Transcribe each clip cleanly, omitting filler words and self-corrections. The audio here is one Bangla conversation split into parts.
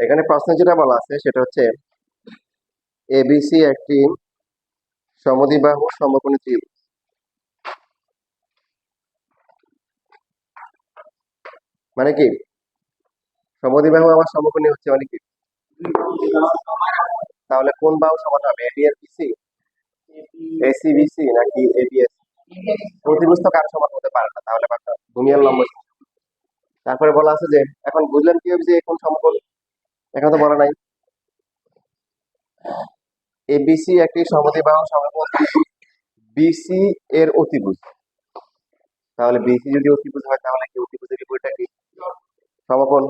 এখানে প্রশ্নে যেটা বলা আছে সেটা হচ্ছে এবিসি একটি সমদ্বিবাহু সমকোণী ত্রিভুজ। মানে কি সমদ্বিবাহু আবার সমকোণী হচ্ছে মানে কি? তাহলে কোন বাহু সমান হবে, এবি আর বিসি, এসি বিসি নাকি এবিএস? প্রতিভুজ তো কার সমান হতে পারে না, তাহলে ভূমিয়ার লম্ব। তারপরে বলা আছে যে এখন বুঝলেন কি হবে যে কোন সমকোণ, এখন তো বলা নাই। এবিসি একটি সমদ্বিবাহু সমকোণ বিসি এর অতিভুজ। তাহলে বিসি যদি অতিভুজ হয় তাহলে কি অতিভুজের বিপরীতটা কি? সমকোণ।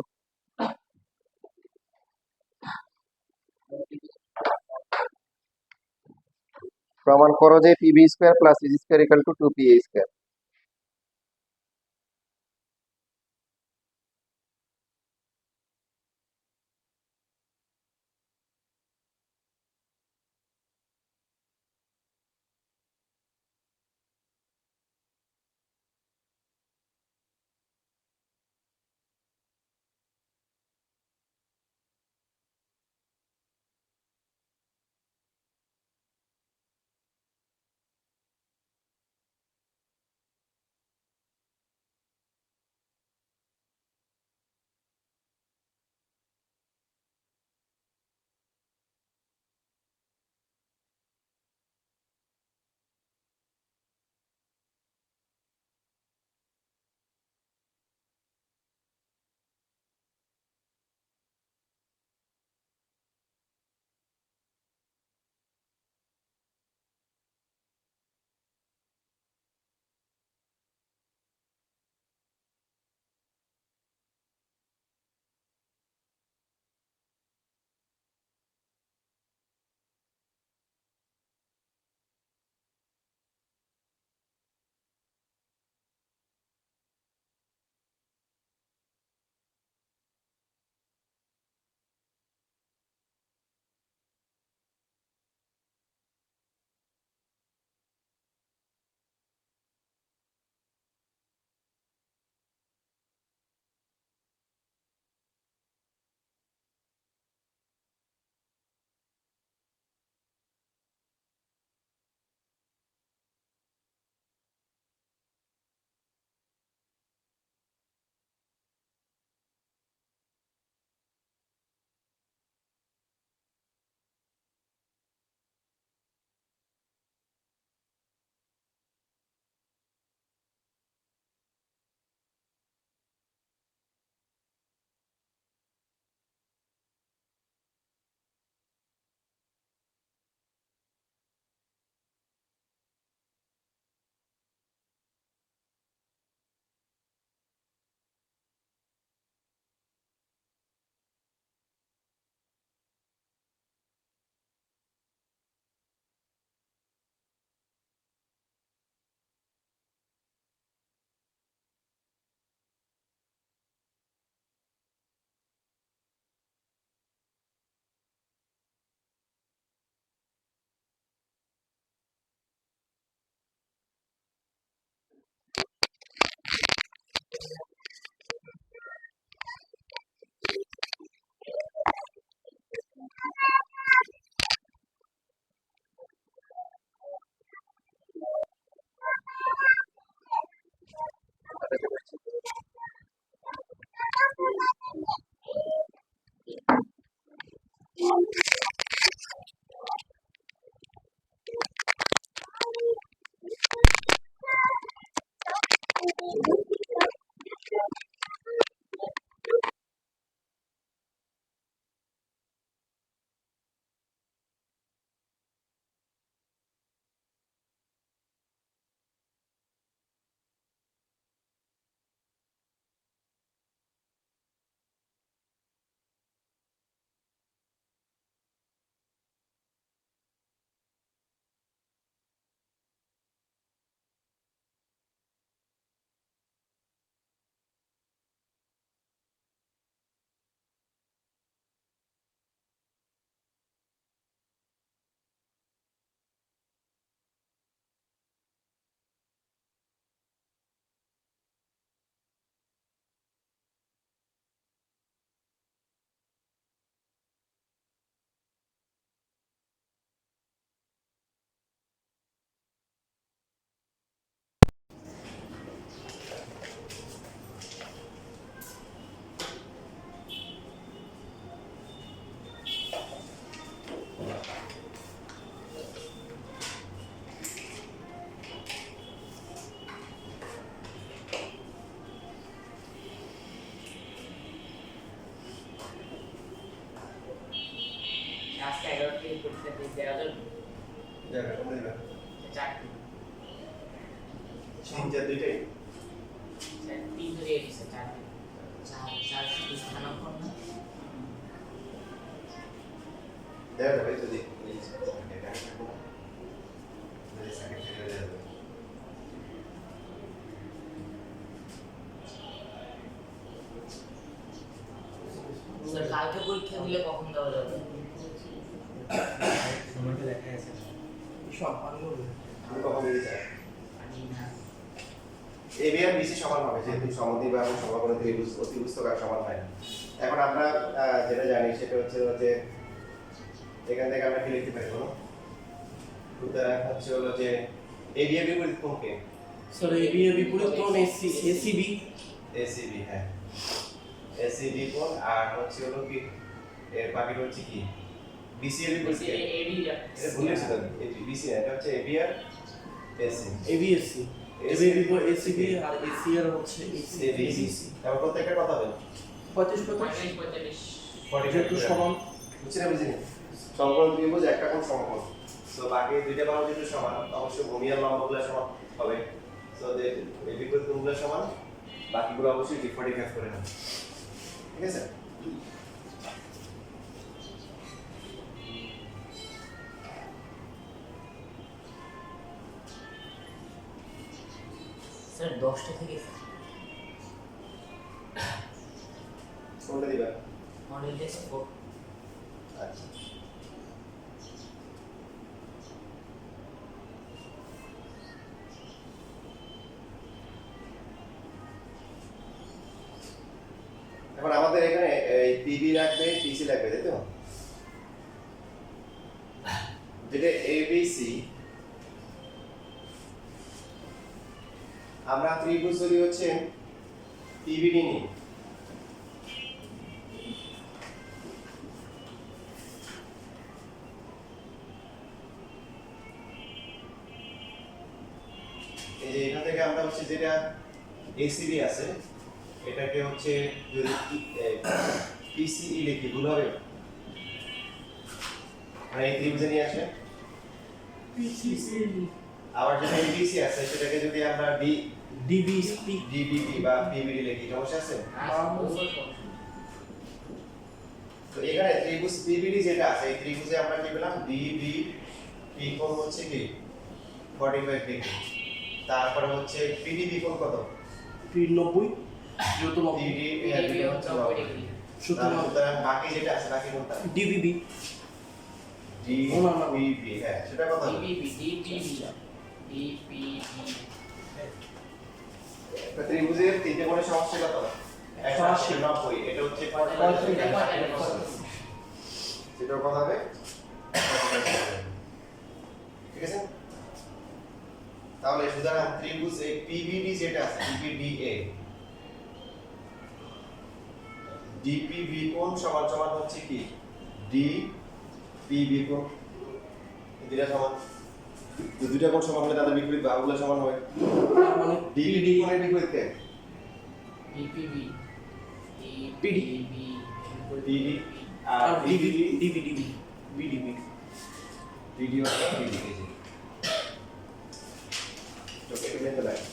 প্রমাণ করো যে PB square plus CG square equal to 2 P square. কি পরীক্ষা দিয়ে দেওয়া যাবে? যাবে কোনটা দিবা? চারটি। 3 4 দুইটাই তিন ধরে এসেছে চারটি। চার শুধু স্থানাঙ্কন না। দেওয়া যাবে যদি এই এটা থাকবে না যদি সেকেন্ড থেকে দেওয়া যাবে স্যার কালকে পরীক্ষা দিলে কখন দেওয়া যাবে? সময়টা দেখা গেছে সব ভালো আমি কখন দিতে চাই জানি না। এবি আর বিসি সমান হবে যেহেতু সমদ্বি বা সমকোণী ত্রিভুজ অতিভুজক আর সমান হয় না। এখন আমরা যেটা জানি সেটা হচ্ছে যে এখান থেকে আমরা কি লিখতে পারি বলো? সুতরাং হচ্ছে হলো যে এবি এর বিপরীত কোণকে স্যার এবি এর বিপরীত কোণ এসিবি এসিবি হ্যাঁ এসিবি কোণ আর হচ্ছে হলো কি এর বাকিটা হচ্ছে কি বিসি এর বিপরীত কে? এবি এটা ভুলেছি তো এবি বিসি এটা হচ্ছে এবি আর এসি এবিএসসি এবি এর বিপরীত এসিবি আর এসি এর হচ্ছে এবিসি তারপর প্রত্যেকটা কথা হবে 35 45 যেহেতু সমান বুঝছি না বুঝিনি সমকোণ ত্রিভুজ একটা কোণ সমকোণ সো বাকি দুইটা বাহু যেহেতু সমান অবশ্যই ভূমিয়ার লম্বগুলো সমান হবে সো যে এই বিপরীত কোণগুলো সমান বাকিগুলো অবশ্যই 45 করে নেব ঠিক আছে স্যার 10টা থেকে কোনটা দিবা মডেল টেস্ট 4 আচ্ছা এখন আমাদের এখানে এই পিবি রাখবে পিসি লাগবে তাই তো যেটা এবিসি আমরা ত্রিভুজ যদি হচ্ছে পিবিডি নিই এই যে এখান থেকে আমরা হচ্ছে যেটা এসিবি আছে এটাকে হচ্ছে যদি পিসিই লিখি ভুল হবে মানে এই ত্রিভুজে নিয়ে আসে পিসিসি আবার যেটা এবিসি আছে সেটাকে যদি আমরা ডিবিসি ডিবিপি বা পিবিডি লিখি সমস্যা আছে তো এখানে ত্রিভুজ পিবিডি যেটা আছে এই ত্রিভুজে আমরা কি পেলাম ডিবিপি কোণ হচ্ছে কি 45 ডিগ্রি তারপরে হচ্ছে পিডিবি কোণ কত 90 যেহেতু পিডি এবি হচ্ছে 90 ডিগ্রি। সুতরাং বাকি যেটা আছে বাকি কোণটা ডিবিবি ডিবিপি হ্যাঁ সেটা কত হবে ডিপিবি একটা ত্রিভুজের তিনটে কোণের সমষ্টি কত 180 এটা হচ্ছে 45 সেটার কথা হবে ঠিক আছে তাহলে সুতরাং ত্রিভুজ এই পিবিডি যেটা আছে পিবিডিএ ডিপিবি কোণ সমান সমান হচ্ছে কি ডিপিবি কোণ এই দুইটা সমান তো দুইটা কোণ সমান হলে তাদের বিপরীত বাহুগুলো সমান হবে মানে ডিপিডি কোণের বিপরীত কে ডিপিবি পিডি আর আর ডিবিডি ডিবিডিবি বিডিবি ডিডি হচ্ছে ডিডি কেজি তো কেটে নিতে লাগে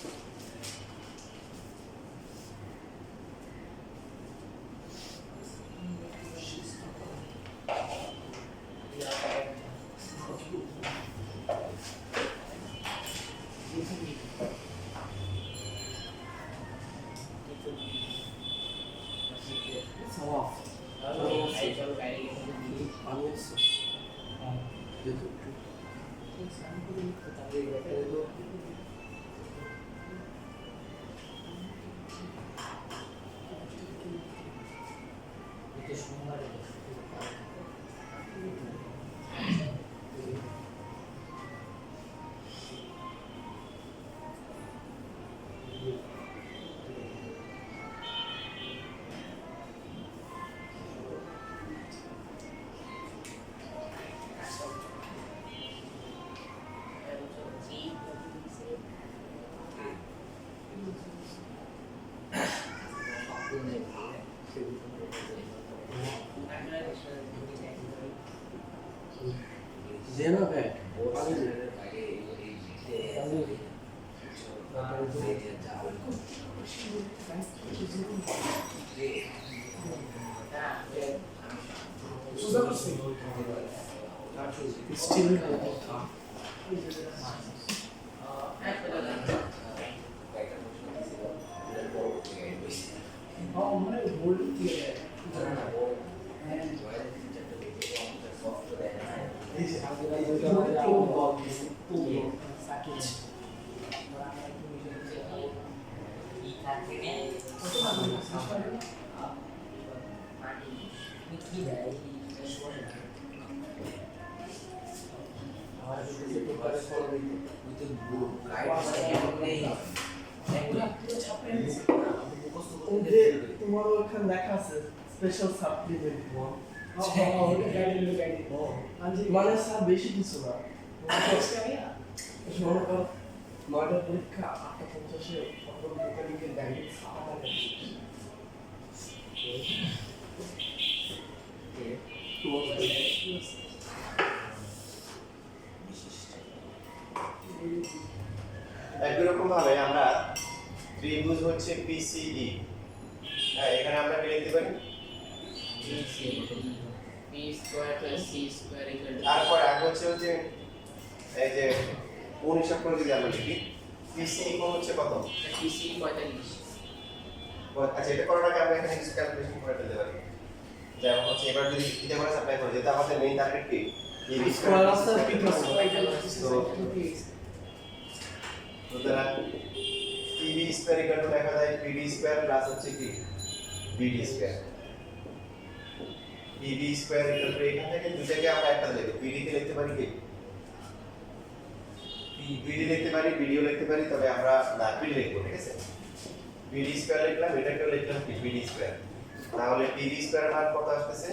সওয়াব চলো বাইরে গিয়ে আমি আছি যেহেতু একটু সোমবারে দে না ভাই পানি দে স্টিল তোমার ওখানে লেখা আছে স্পেশাল সাপ্লিমেন্ট মানে স্যার বেশি কিছু না মনে কর 9টা পরীক্ষা 8:50-এ প্রথম মেকানিক্যাল ডাইরেক্ট একই রকম ভাবে আমরা ত্রিভুজ হচ্ছে পিসিই, হ্যাঁ এখানে আমরা কি লিখতে পারি? p square plus c square equal to তারপর আগে হচ্ছে এই যে 19 অক্ষর যদি আমরা লিখি পিসি ইকুয়াল হচ্ছে কত? pc 45 আচ্ছা এটা করার আগে আমরা এখানে কিছু ক্যালকুলেশন করে ফেলতে পারি। যেমন হচ্ছে এবার যদি এটা করে সাপ্লাই করি যেটা আমাদের মেইন টার্গেট কি এই স্কয়ার আছে সুতরাং pb স্কয়ার ইকুয়াল টু লেখা যায় pd স্কয়ার প্লাস হচ্ছে কি bd square. pb square equal to এখান থেকে দুটাকে আমরা একসাথে লিখব, pd কে লিখতে পারি কি pd লিখতে পারি, bd ও লিখতে পারি, তবে আমরা না pd লিখব, ঠিক আছে? bd স্কয়ার লিখলাম, এটাকে লিখলাম কি bd স্কয়ার। তাহলে pb স্কয়ার মান কত আসছে?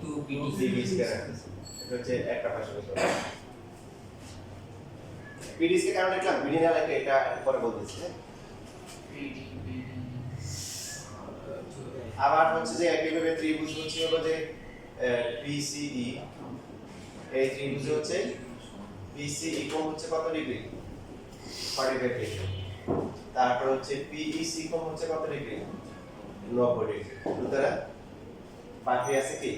2pd bd স্কয়ার আসছে। এটা হচ্ছে একটা পাশে বসে pd স্কয়ার কারণ লিখলাম, bd না লিখে এটা পরে বলতেছি। pd আবার হচ্ছে যে একইভাবে ত্রিভুজ হচ্ছে হলো যে PCE, এই ত্রিভুজ হচ্ছে PCE কোণ হচ্ছে কত ডিগ্রি? 45 ডিগ্রি। তারপর হচ্ছে PEC কোণ হচ্ছে কত ডিগ্রি? 90 ডিগ্রি। সুতরাং বাকি আছে কি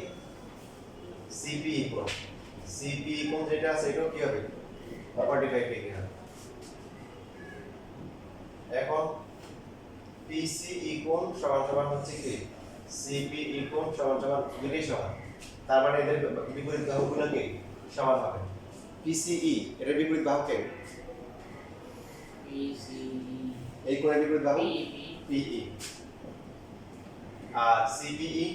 CPE কোণ। CPE কোণ যেটা আছে এটাও কি হবে? 45 ডিগ্রি হবে। এখন PCE কোণ সমান সমান হচ্ছে কি CPE কোণ সমান সমান দুটোই সমান, তার মানে এদের বিপরীত বাহুগুলো কি সমান হবে। PCE এর বিপরীত বাহু কে? pc এই কোণের বিপরীত বাহু p PE, আর CPE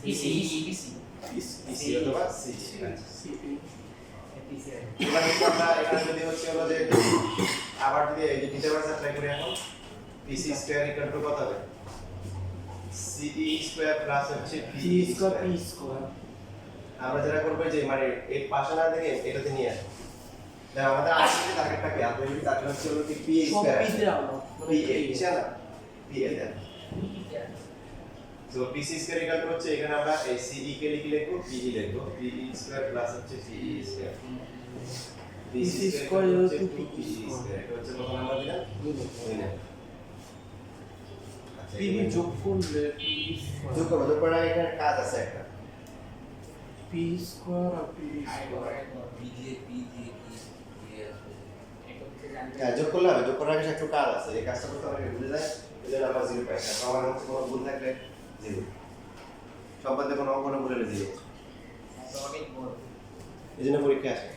pc PC অথবা CE। সিপি এবার কিন্তু আমরা এখানে যদি হচ্ছে হলো যে আবার যদি এই যে ডিটারমাইন্স অ্যাপ্লাই করি এখন PC স্কয়ার ইকুয়াল টু কত হবে? CE স্কয়ার প্লাস হচ্ছে জি PE square square. P square আমরা যেটা করব যে মানে এই পাশে না থেকে এটাতে নিয়ে আসবো। তাহলে আমাদের আসলে টার্গেটটা কি? আমাদের যদি টার্গেট হচ্ছে হলো কি PE সব স্কয়ার, পি তে আনো মানে PE ইচ্ছা না PE দেন। তো PC স্কয়ার ইকুয়াল টু হচ্ছে এখানে আমরা এই CE কে লিখবো PE লিখবো, PE স্কয়ার প্লাস হচ্ছে PE স্কয়ার। PC স্কয়ার হচ্ছে 2PE স্কয়ার। এটা হচ্ছে কত নাম্বার দিলাম? 2 না। আচ্ছা পিবি যোগ করলে পি যোগ করব, যোগ করার আগে এখানে কাজ আছে একটা। পি স্কয়ার আর পি স্কয়ার হ্যাঁ যোগ করলে হবে, যোগ করার আগে একটু কাজ আছে, এই কাজটা করতে আমাকে ভুলে যায়, এই জন্য আমরা 0 পাই না। তো আমার হচ্ছে কোনো ভুল থাকলে 0, সম্পাদ্য কোনো অঙ্ক না ভুলে 0, অনেক বড় এই জন্য পরীক্ষা আসে।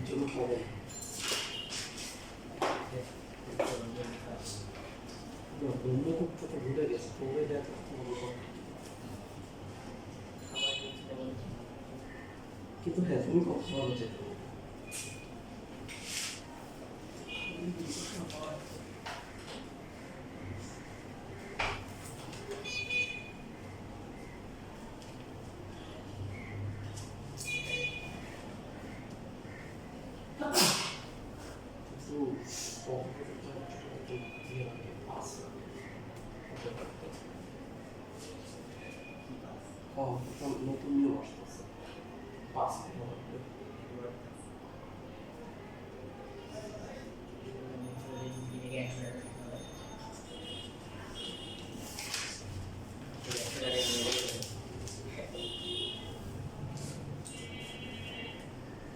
যোগ করে বন্ধ খুব ছোট ভুলে গেছে পড়ে দেখো কিন্তু হ্যাঁ তুমি কখন হচ্ছে নতুন নিয়ম আসতেছে 5 নম্বর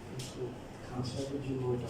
কিন্তু খান সাহেবের জন্য ওইটা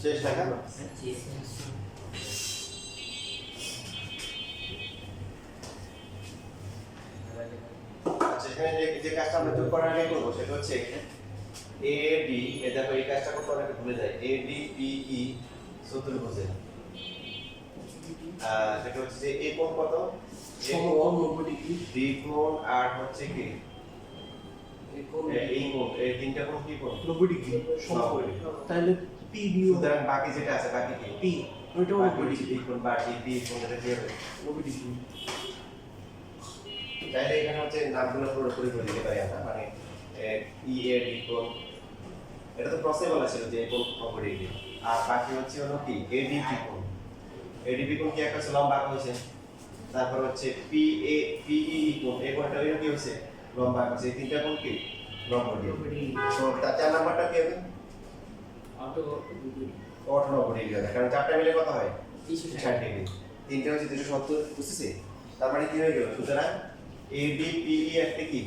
শেষ লেখা আচ্ছা এখানে যে কাজটা আমরা যোগ করার আগে করবো সেটা হচ্ছে এ ডি এ দেখো এই কাজটা করতে অনেকে ভুলে যায় এ ডি পি ই চতুর্ভুজে সেটা হচ্ছে যে এ কোণ কত সমকোণ 90 ডিগ্রি ডি কোণ আর হচ্ছে কি এই কোণ এই কোণ এই তিনটা কোণ কি কোণ 90 ডিগ্রি সমকোণ তাহলে পি বিয়োগ সুতরাং বাকি যেটা আছে বাকি কি পি ওইটাও বাকি 90 ডিগ্রি ডি কোণ বাকি পি কোণ এটা কি হবে 90 ডিগ্রি তাহলে এখানে হচ্ছে নামগুলো পুরোপুরি করে দিতে পারি আমরা মানে ই এ ডি কোণ এটা তো পসিবল আছে যে কোণ খবরে এডি আর বাকি হচ্ছে হলো কি এডিপি কোণ এডিপি কোণ কি একটা লম্বা আঁকা হয়েছে তারপর হচ্ছে পি এ পি ই কোণ এই কোণটা হলো কি হয়েছে লম্বা আঁকা হয়েছে এই তিনটা কোণ কি লম্ব দিয়ে তো তার চার নাম্বারটা কি হবে অটো অটো লম্ব ডিগ্রি হবে কারণ চারটা মিলে কত হয় 360 ষাট ডিগ্রি তিনটা হচ্ছে 270 বুঝতেছি তার মানে কি হয়ে গেল সুতরাং এডিপিই একটা কি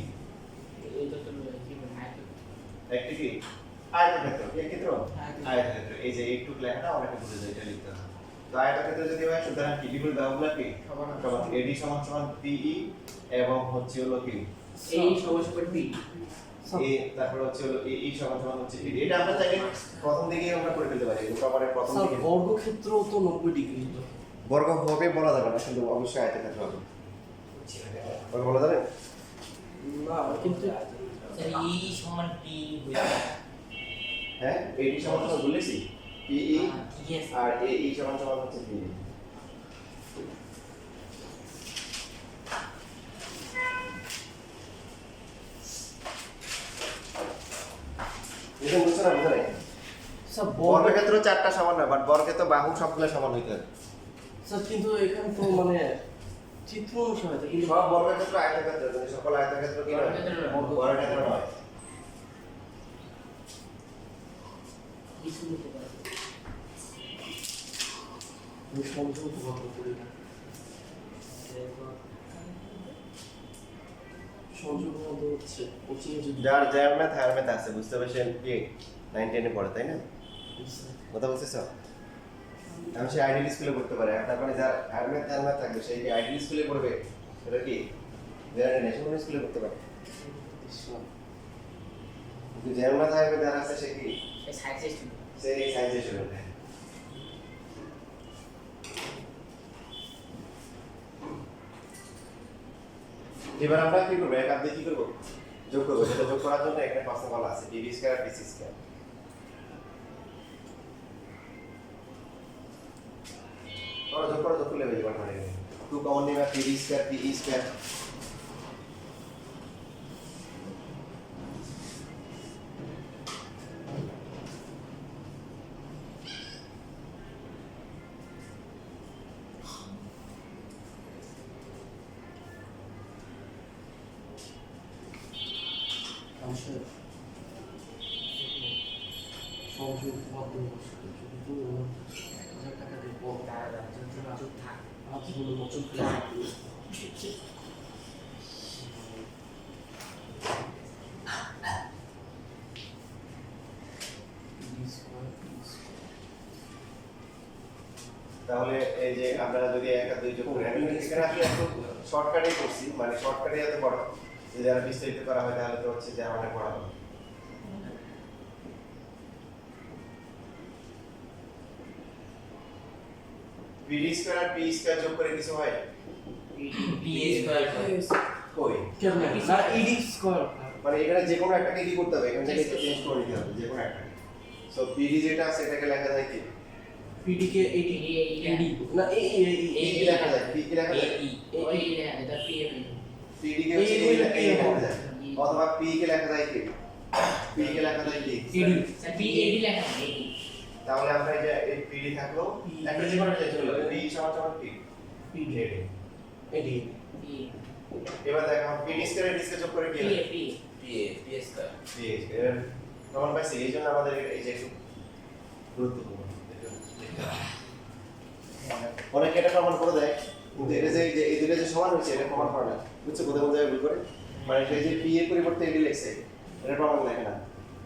এটা তো কি বলে একটা কি আয়তক্ষেত্র কি ক্ষেত্র আয়তক্ষেত্র। আয়তক্ষেত্র এই যে একটু লেখাটা অনেকে ভুলে যায় এটা লিখতে হবে তো আয়তক্ষেত্র যদি হয় সুতরাং কি বিপরীত বাহুগুলো কি সমান এডি সমান সমান পিই এবং হচ্ছে হলো কি এই সমস্যা করে বি এ তারপর হচ্ছে হলো এই সমান সমান হচ্ছে পিডি এটা আমরা চাইলে প্রথম দিকেই আমরা করে ফেলতে পারি প্রমাণের প্রথম স্যার দিকে বর্গক্ষেত্র তো 90 ডিগ্রি বর্গ হবে বলা যাবে না কিন্তু অবশ্যই আয়তক্ষেত্র হবে বর্গ বলা যাবে না কিন্তু স্যার ই সমান পি হ্যাঁ এডি সমান সমান বলেছি পিই ঠিক আছে আর এই সমান সমান হচ্ছে পিডি এটা বুঝছো না বুঝো নাই স্যার বর্গক্ষেত্র চারটা সমান না বাট বর্গক্ষেত্র বাহু সবগুলো সমান হইতে হবে স্যার কিন্তু এখানে তো মানে চিত্র অনুসারে থাকে কিন্তু সব বর্গক্ষেত্র আয়তক্ষেত্র যদি সকল আয়তক্ষেত্র কি নয় বর্গক্ষেত্র নয় কিছু নিতে পারে আমি সংযোগ গঠন করি না সংযোগ মধ্যে হচ্ছে কোচিং যদি যার যার ম্যাথ হার ম্যাথ আছে বুঝতে পারছেন কি 9 10 এ পড়ে তাই না কথা বলছিস আমি সে আইডিয়াল স্কুলে পড়তে পারে আর তারপরে যার হার ম্যাথ থাকবে সেই আইডিয়াল স্কুলে পড়বে সেটা কি গ্যারান্টি ন্যাশনাল স্কুলে পড়তে পারে কিন্তু যার ম্যাথ হার ম্যাথ আছে সে কি এই সাইড সিস্টেম সে সায়েন্স স্টুডেন্ট এবার আমরা কি করব এক আধে কি করব যোগ করব সেটা যোগ করার জন্য একটা প্রশ্ন বলা আছে ডিবি স্কয়ার আর ডিসি স্কয়ার और যোগ করলে হয়ে যাবে মানে 2 কমন নিবা ডিবি স্কয়ার পিই স্কয়ার আসলে সংযোগ মাধ্যম কিন্তু 1000 টাকা দিয়ে বড় দাঁড়া চুপ থাক আমার জীবনে নতুন তাহলে এই যে আমরা যদি এক আর দুই যোগ করি আমি এখানে আসলে একটু শর্টকাটে করছি মানে শর্টকাটে এত বড় যদি আর বিস্তারিত করা হয় তাহলে তো হচ্ছে যে অনেক বড় হবে পিডি স্কয়ার আর পি স্কয়ার যোগ করে কিছু হয় পি স্কয়ার কই কেন না ইডি স্কয়ার মানে এখানে যে কোনো একটাকে কি করতে হবে এখান থেকে চেঞ্জ করে নিতে হবে যে কোনো একটা সো পিডি যেটা আছে এটাকে লেখা যায় কি পিডি কে ইডি ইডি না এই কি লেখা যায় পি কি লেখা যায় ওই এটা পি এম পিডি কে হচ্ছে এই লেখা যায় অথবা পি কে লেখা যায় কি পি কে লেখা যায় কি ইডি স্যার পি এডি লেখা নেই তাহলে আমরা এই যে এই পিডি থাকলো একটা যে কোনো চেঞ্জ করলো পি সমান সমান পি পিডি ইডি পি এবার দেখো পিডি স্কয়ার ডিসকে যোগ করে কি পি হয় পি পি স্কয়ার পি এর প্রমাণ পাইছি এই জন্য আমাদের এই যে একটু গুরুত্বপূর্ণ অনেকে এটা প্রমাণ করে দেয় কিন্তু এটা যে এই দুটো যে সমান হয়েছে এটা প্রমাণ করে না বুঝছো কোথায় কোথায় ভুল করে মানে এই যে পি এর পরিবর্তে এডি লিখছে এটা প্রমাণ লেখে না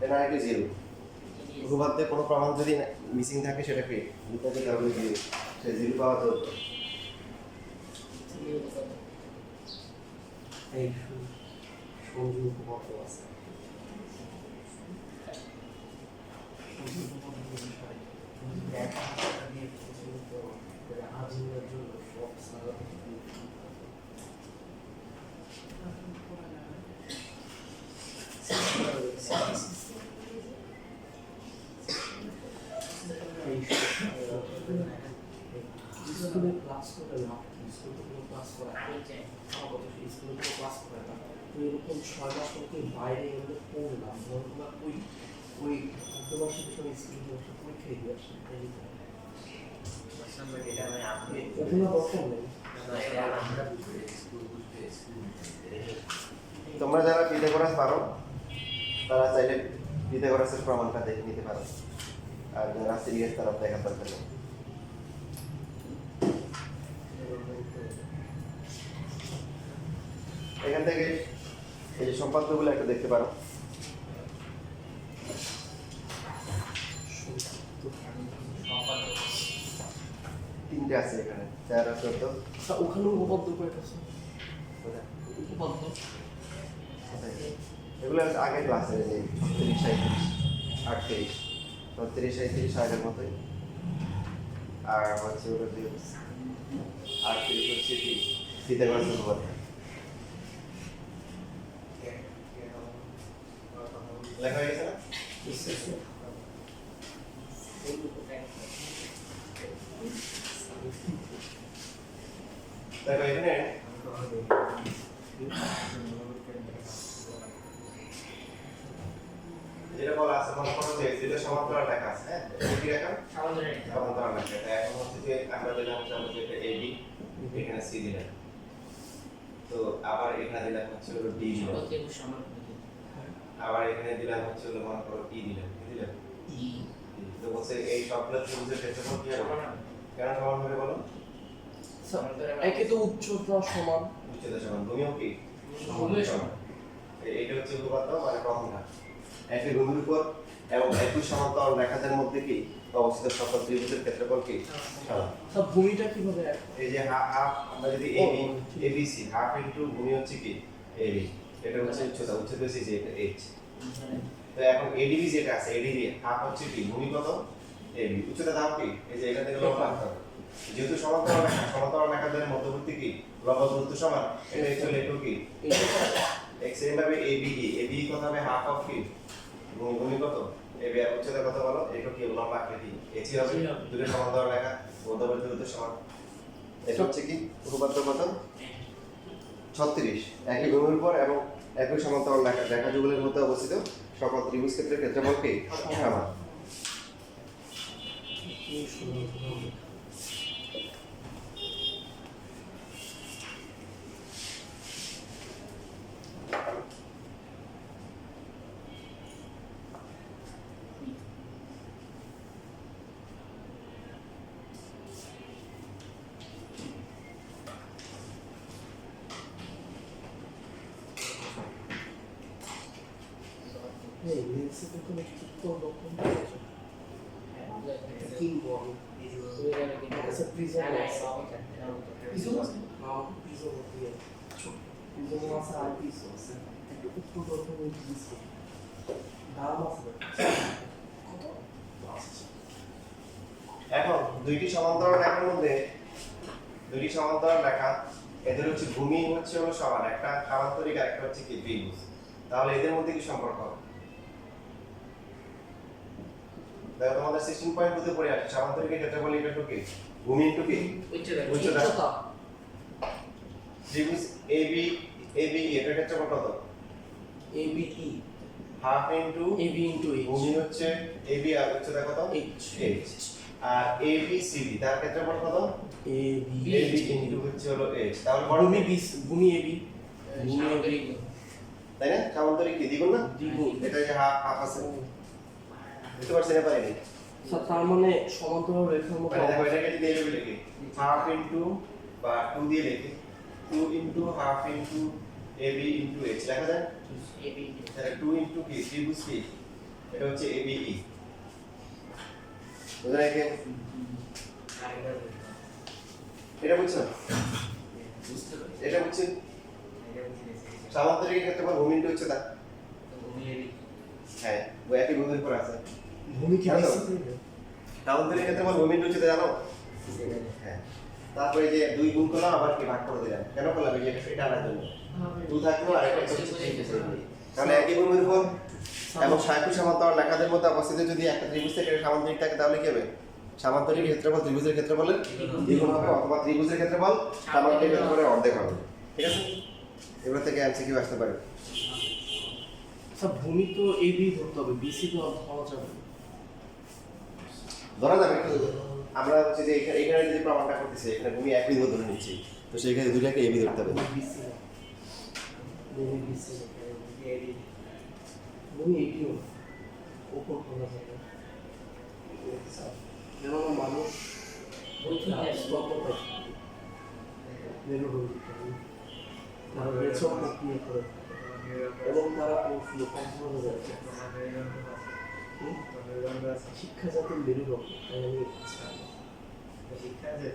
এটা একটা জিরো উপপাদ্যে কোনো প্রমাণ যদি মিসিং থাকে সেটা কি দুটোকে ডাবল জিরো সে জিরো পাওয়া তো এই সংযোগ উপপাদ্য আছে সংযোগ উপপাদ্য বিষয় ব্যাখ্যা দিয়ে প্রচলিত আজিমের জন্য সব সারা স্কুলে ক্লাস করে না স্কুলে ক্লাস করা স্কুলে ক্লাস করে না তো এরকম 6 মাস মতো বাইরে এগুলো পড়লাম ধরুন ওই ওই অর্ধবার্ষিক সময় স্কুলে বসে পরীক্ষা দিয়ে আসি ওগুলো দরকার নেই তোমরা যারা পিথাগোরাস পারো তারা চাইলে পিথাগোরাসের প্রমাণটা দেখে নিতে পারো আর যারা সিরিয়াস তারা দেখা দরকার নেই এখান থেকে এই যে সম্পাদ্যগুলো একটু দেখতে পারো তিনটে আছে এখানে 13 14 ওখানে উপপাদ্য কয়টা আছে উপপাদ্য এগুলো আগের ক্লাসে যে 36 37 38 36 37 আগের মতোই আর হচ্ছে ওটা দিয়ে 38 হচ্ছে কি পিথাগোরাসের উপপাদ্য লেখা হয়ে গেছে না দেখো এখানে যেটা বলা আছে মনে করো যে যেটা সমান্তরাল রেখা আছে হ্যাঁ এটা কি রেখা সমান্তরাল রেখা এটা এখন হচ্ছে যে আমরা দিলাম হচ্ছে আমরা যেটা AB এখানে C দিলাম তো আবার এখানে দিলাম হচ্ছে হলো D দিলাম আবার এখানে দিলাম হচ্ছে হলো মনে করো E দিলাম কি দিলাম ই তো বলছে এই সবগুলো ত্রিভুজের ক্ষেত্রফল কি হবে কেন সমান হবে বলো একে তো উচ্চতা সমান উচ্চতা সমান ভূমিও কি ভূমিও সমান। এইটা হচ্ছে উপপাদ্য মানে প্রথম ধাপ একই ভূমির উপর এবং একই সমান্তরাল রেখাদের মধ্যে কি অবস্থিত সকল ত্রিভুজের ক্ষেত্রফল কি সমান তা ভূমিটা কিভাবে এক এই যে হাফ আমরা যদি AB ABC হাফ ইনটু ভূমি হচ্ছে কি AB এটা হচ্ছে উচ্চতা উচ্চতা হচ্ছে যে h তো এখন ADB যেটা আছে ADB হাফ হচ্ছে কি ভূমি কত AB উচ্চতা দাও কি এই যে এখান থেকে লম্ব আনতে হবে যেহেতু সমান্তরাল রেখাদের মধ্যবর্তী কি লম্ব দূরত্ব সমান এটা হচ্ছে একটু কি x সেম ভাবে ABE কত হবে হাফ অফ কি ভূমি কত AB এর উচ্চতা কত বলো এটা কি লম্ব আকৃতি AC হবে দুটো সমান্তরাল রেখা মধ্যবর্তী দূরত্ব সমান এটা হচ্ছে কি উপপাদ্য কত 36 একই ভূমির উপর এবং একই সমান্তরাল রেখা যুগলের মধ্যে অবস্থিত সকল ত্রিভুজ ক্ষেত্রের ক্ষেত্রফল কি সমান এই লেন্সে তো কোনো উত্তর লক্ষণ আছে কি বল আচ্ছা প্রিজম আছে প্রিজম আছে প্রিজম দিয়ে প্রিজম আছে আর প্রিজম আছে একটু উত্তর লক্ষণ দিয়েছে দাম আছে এখন দুইটি সমান্তরাল রেখার মধ্যে দুটি সমান্তরাল রেখা, এদের হচ্ছে ভূমি হচ্ছে হলো সমান, একটা সামান্তরিক আর একটা হচ্ছে কি ত্রিভুজ। তাহলে এদের মধ্যে কি সম্পর্ক হবে? দেখো তোমাদের 16.2 তে পড়ে আছে সামান্তরিকের ক্ষেত্রফল ইকুয়াল টু কি ভূমি ইনটু কি উচ্চতা উচ্চতা। ত্রিভুজ AB এটার ক্ষেত্রফল কত? ABE half into AB into H ভূমি হচ্ছে AB আর উচ্চতা কত? H H। আর ABCD তার ক্ষেত্রফল কত? AB AB ইনটু হচ্ছে হলো H। তাহলে বড় ভূমি ভূমি AB সামান্তরিক তাই না? সামান্তরিক কি দ্বিগুণ না? দ্বিগুণ। এটা যে হাফ হাফ আছে বুঝতে পারছেন না পারিনি? স্যার তার মানে সমান্তরাল রেখার মতো মানে দেখো এটাকে যদি এইভাবে লিখি হাফ ইনটু বা 2 দিয়ে লিখি 2 into half into AB into H লেখা যায়? AB into তাহলে 2 ইনটু কি ত্রিভুজ কি এটা হচ্ছে ABE বুঝলেন কি আরেকবার এটা বুঝছেন বুঝতে পারি এটা বুঝছেন এটা বুঝে গেছি সামান্তরিকের ক্ষেত্রে ভূমি ইনটু উচ্চতা ভূমি AB হ্যাঁ ওই একই ভূমির উপর আছে ভূমি কি জানো? বেশি দেবে? সামান্তরিকের ক্ষেত্রে ভূমি ইনটু উচ্চতা জানো সেটা হ্যাঁ তারপরে যে 2 গুণ করলাম আবার কি ভাগ করে দিলাম কেন করলাম এই যে এটা আনার জন্য 2 থাকলো আর এটা হচ্ছে 3 তাহলে একই ভূমির উপর এবং সাইকু সমান্তরাল রেখাদের মধ্যে অবস্থিত যদি একটা ত্রিভুজ থেকে সামান্তরিক থাকে তাহলে কি হবে সামান্তরিক ক্ষেত্রফল ত্রিভুজের ক্ষেত্রফলের দ্বিগুণ হবে অথবা ত্রিভুজের ক্ষেত্রফল সামান্তরিক ক্ষেত্রফলের অর্ধেক হবে ঠিক আছে এবার থেকে এমসিকিউ আসতে পারে স্যার ভূমি তো AB ধরতে হবে BC তো আর ধরা যাবে না। ধরা যাবে কিন্তু আমরা হচ্ছে যে এখানে যদি প্রমাণটা করতেছি এখানে ভূমি একই ধরে নিচ্ছি তো সেই ক্ষেত্রে দুইটাকে এবি ধরতে হবে BC না। ভূমি BC না। AB ভূমি AB ও ওপর ধরা যাবে কেননা মানুষ মেরুদণ্ড তারা বেচক প্রক্রিয়া করে এবং তারা পৌঁছলো কম্পন হয়ে যাচ্ছে শিক্ষা জাতির মেরুদণ্ড তাই আমি শিক্ষা আছে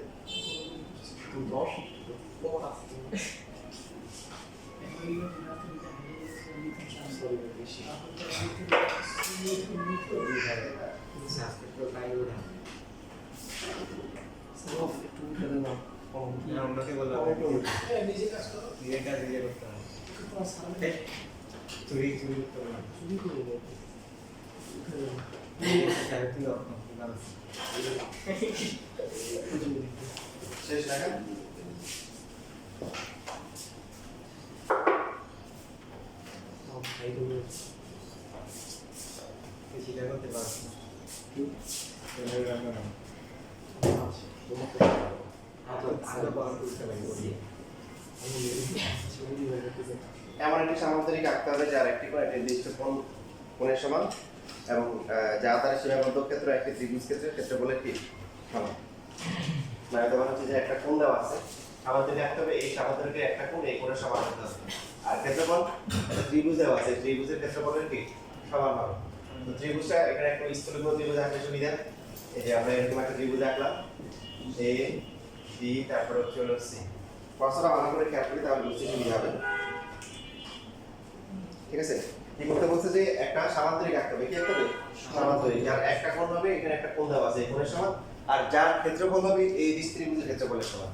তুমি অশিক্ষিত তোমার আসতে সরি বেশি শাস্ত্র কায়ু না সব একটু উঠে না অন্যকে বললাম নিজে কাজ করো নিজের কাজ নিজে করতে হবে চুরি করতে হবে না চুরি করে দেয় শেষ দেখা সেটা করতে পারছি এমন একটি সামান্তরিক আঁকতে হবে যার একটি কোণ একটি নির্দিষ্ট কোণের সমান এবং যা তার সীমাবদ্ধ ক্ষেত্র একটি ত্রিভুজ ক্ষেত্রের ক্ষেত্রফলের কি সমান মানে তোমার হচ্ছে যে একটা কোণ দেওয়া আছে সামান্তরিক আঁকতে হবে এই সামান্তরিকের একটা কোণ এই কোণের সমান হতে হবে আর ক্ষেত্রফল একটা ত্রিভুজ দেওয়া আছে ত্রিভুজের ক্ষেত্রফলের কি সমান হবে তো ত্রিভুজটা এখানে একটা স্থূল ত্রিভুজ আঁকতে সুবিধা এই যে আমরা এরকম একটা ত্রিভুজ আঁকলাম এ বি তারপর হচ্ছে হলো সি প্রশ্নটা ভালো করে খেয়াল করি তাহলে বুঝতে সুবিধা হবে ঠিক আছে কি করতে বলছে যে একটা সামান্তরিক আঁকতে হবে কি আঁকতে হবে সামান্তরিক যার একটা কোণ হবে এখানে একটা কোণ দেওয়া আছে এই কোণের সমান আর যার ক্ষেত্রফল হবে এই ত্রিভুজের ক্ষেত্রফলের সমান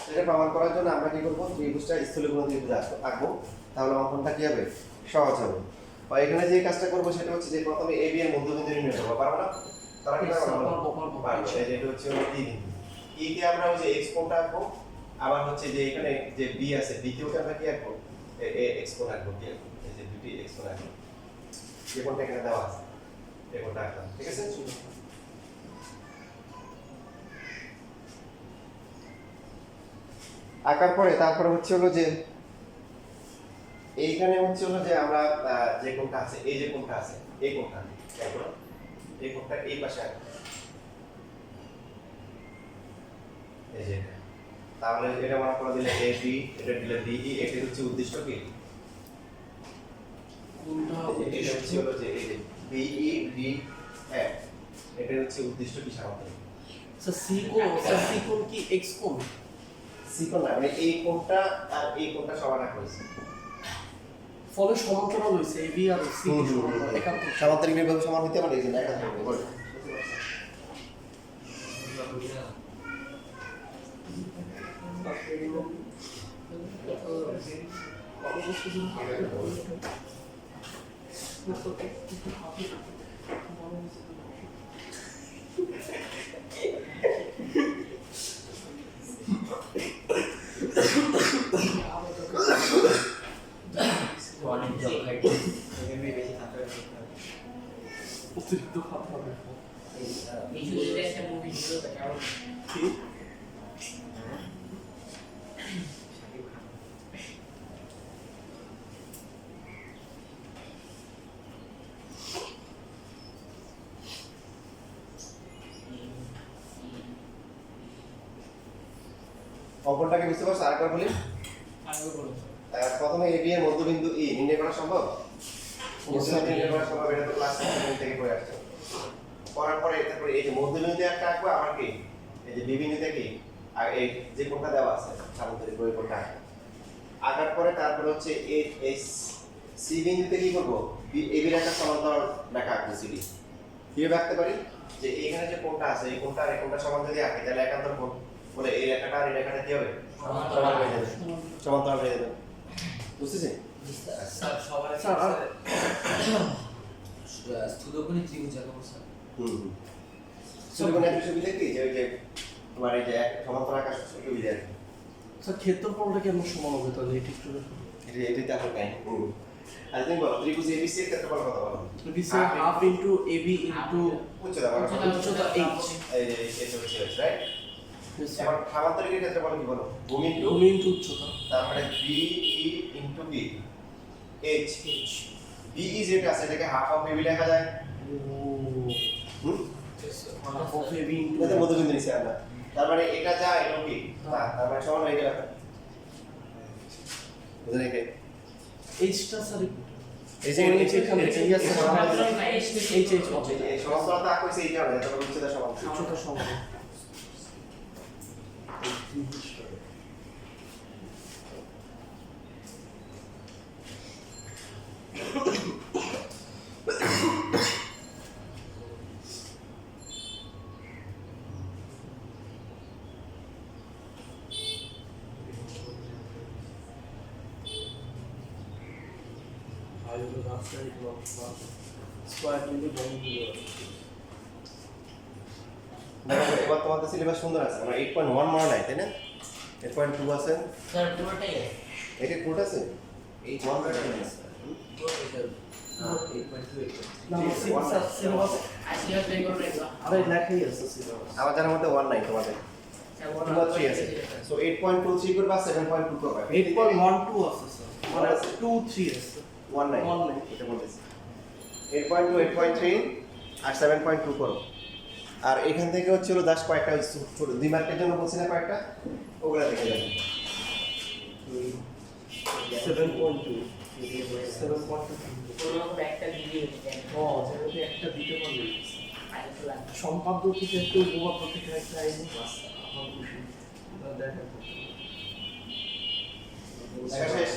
এটা প্রমাণ করার জন্য আমরা কি করব ত্রিভুজটা স্থূলকোণ ত্রিভুজ আঁকবো তাহলে অঙ্কনটা কি হবে সহজ হবে বা এখানে যে কাজটা করব সেটা হচ্ছে যে প্রথমে এ বি এর মধ্যবিন্দু নির্ণয় করব পারবো না তারা কি পারবো পারবো এই যে এটা হচ্ছে হলো টি বিন্দু ই কে আমরা ওই যে এক্স কোণটা আঁকবো আবার হচ্ছে যে এখানে যে বি আছে বি কে আমরা কি আঁকবো এ এক্স কোণ আঁকবো কি আঁকবো এই যে দুটি এক্স কোণ আঁকবো যে কোণটা এখানে দেওয়া আছে এই কোণটা আঁকলাম ঠিক আছে আঁকার পরে তারপরে হচ্ছে হলো যে এইখানে হচ্ছে হলো যে আমরা যে কোণটা আছে এই যে কোণটা আছে এই কোণটা দেখো এই কোণটা এই পাশে আঁকবো এই যে এটা। তাহলে এটা মনে করে দিলে এ বি এটা দিলে ডি ই এটা হচ্ছে উদ্দেশ্য কি কোনটা এটা হচ্ছে হলো যে এই যে বি ই ডি এফ এটা হচ্ছে উদ্দেশ্য কি সামান্তরিক স্যার সি কোণ কি এক্স কোণ সি কোণ না মানে এই কোণটা আর এই কোণটা সমান রাখা হয়েছে ফলে সমান্তরাল হইছে এবি আর সি একান্তর সামান্তরিক নির্বাচন সমান হইতে পারে এই যে একান্তর বল অনেক জল খাই অতিরিক্ত খাওয়া হবে এই যে একটা মুভি ছিল তা কেমন কি অঙ্কনটাকে বুঝতে পারছো? আরেকবার বলি। আগে বলো প্রথমে এ বি এর মধ্যবিন্দু ই নির্ণয় করা সম্ভব? মধ্যবিন্দু নির্ণয় করা সম্ভব, এটা তো ক্লাস 7 থেকে পড়ে আসছে। করার পরে তারপরে এই যে মধ্যবিন্দুতে একটা আঁকবো, আবার কি এই যে বি বিন্দুতে কি আর এই যে কোণটা দেওয়া আছে সামনের বই কোণটা আঁকার পরে তারপরে হচ্ছে এই এই সি বিন্দুতে কি করব? এ বি রেখার সমান্তরাল রেখা আঁকবো। সিডি কিভাবে আঁকতে পারি? যে এখানে যে কোণটা আছে এই কোণটা আর এই কোণটা সমান যদি আঁকি তাহলে একান্তর কোণ বলে এই রেখাটা আর এই রেখাটা কি হবে? সমান্তরাল হয়ে যাবে। সমান্তরাল হয়ে যাবে। বুঝতেছেন? স্যার সবার স্যার আর স্থূলকোণী ত্রিভুজ আঁকাবো স্যার স্থূলকোণের সুবিধা কি যে ওই যে তোমার এই যে সমান্তরাল আকাশ সুবিধা আর কি। স্যার ক্ষেত্রফলটা কেমন সমান হবে তাহলে এটি একটু এটাতে আসলে নাই। আর তুমি বলো ত্রিভুজ এবিসি এর ক্ষেত্রফল কত বলো? This is half into A B into উচ্চতা বলো। উচ্চতা h এই যে এটা হচ্ছে রাইট। এখন সামান্তরিকের ক্ষেত্রফল কি বলো? ভূমি ইনটু ভূমি ইনটু উচ্চতা তার মানে B E into B H B E যেটা আছে এটাকে হাফ অফ এবি লেখা যায়। Hmm half of A B into এটা মধ্যবিন্দু নিচে আমরা। তার মানে এটা যা এটা কি না, তার মানে সমান হয়ে গেল। বুঝলেন কি? এইচটা স্যার এই যে এইচ এখানে ইয়েস এইচ এইচ হবে এই সমান্তরালটা কইছে এই কারণে তখন উচ্চতা সমান। উচ্চতা সমান স্কয়ার মিলে বন্ধ দেখো এবার তোমাদের সিলেবাস সুন্দর আছে। আমরা 8.1 মনে নাই, তাই না? 8.2 আছে। স্যার পুরোটাই আছে এটা কোড আছে? এই 1 আছে। না স্যার সিলেবাস আজকে আর প্লে করব না আরে লেখাই আছে সিলেবাস আমার জানার মধ্যে 1 নাই তোমাদের। 2 আর 3 আছে। সো 8.23 করবা 7.2 করবা। 8.12 আছে স্যার মানে 2 3 আছে 1 নাই। 1 নাই। এটা বলতেছি। 8.2 8.3 আর 7.2 করো। আর এখান থেকে হচ্ছে হলো 10 কয়েকটা ছোট 2 মার্কের জন্য বলছি না কয়েকটা, ওগুলা দেখে যাবেন। 7.2 7.2 পুরো একটা ভিডিও দিতে ও যেহেতু একটা দিতে পারলে আগে তো লাগবে সম্পাদ্য থেকে একটু উপপাদ্য থেকে একটা আইনি আমার খুশি দেখা দেখা শেষ।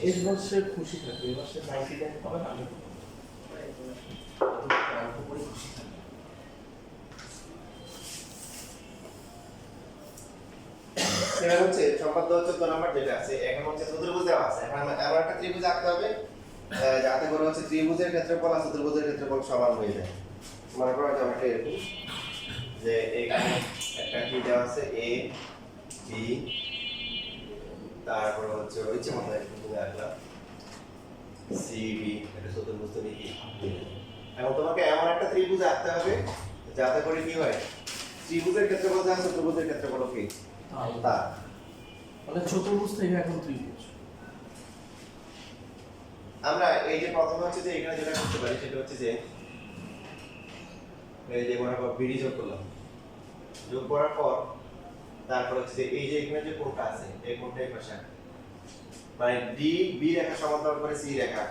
এর বর্ষে খুশি থাকবে এবার সে 99 পাবে 100 সেটা হচ্ছে সম্পাদ্য 14 নাম্বার যেটা আছে, এখন হচ্ছে চতুর্ভুজ দেওয়া আছে। এখন এমন একটা ত্রিভুজ আঁকতে হবে যাতে করে হচ্ছে ত্রিভুজের ক্ষেত্রফল আর চতুর্ভুজের ক্ষেত্রফল সমান হয়ে যায়। মনে করো যে একটা এরকম যে এখানে একটা কি দেওয়া আছে এ বি, তারপর হচ্ছে ইচ্ছে মতো একটু তুমি আঁকলাম সি বি, এটা চতুর্ভুজ তুমি কি। এখন তোমাকে এমন একটা ত্রিভুজ আঁকতে হবে যাতে করে কি হয় ত্রিভুজের ক্ষেত্রফল যা চতুর্ভুজের ক্ষেত্রফল কি তা। মানে চতুর্ভুজ থেকে এখন ত্রিভুজ আমরা এই যে প্রথমে হচ্ছে যে এখানে যেটা করতে পারি সেটা হচ্ছে যে এই যে মনে করো বিডি যোগ করলাম, যোগ করার পর তারপর হচ্ছে যে এই যে এখানে যে কোণটা আছে এই কোণটা এই পাশে মানে ডি বি রেখা সমান্তরাল করে সি রেখা,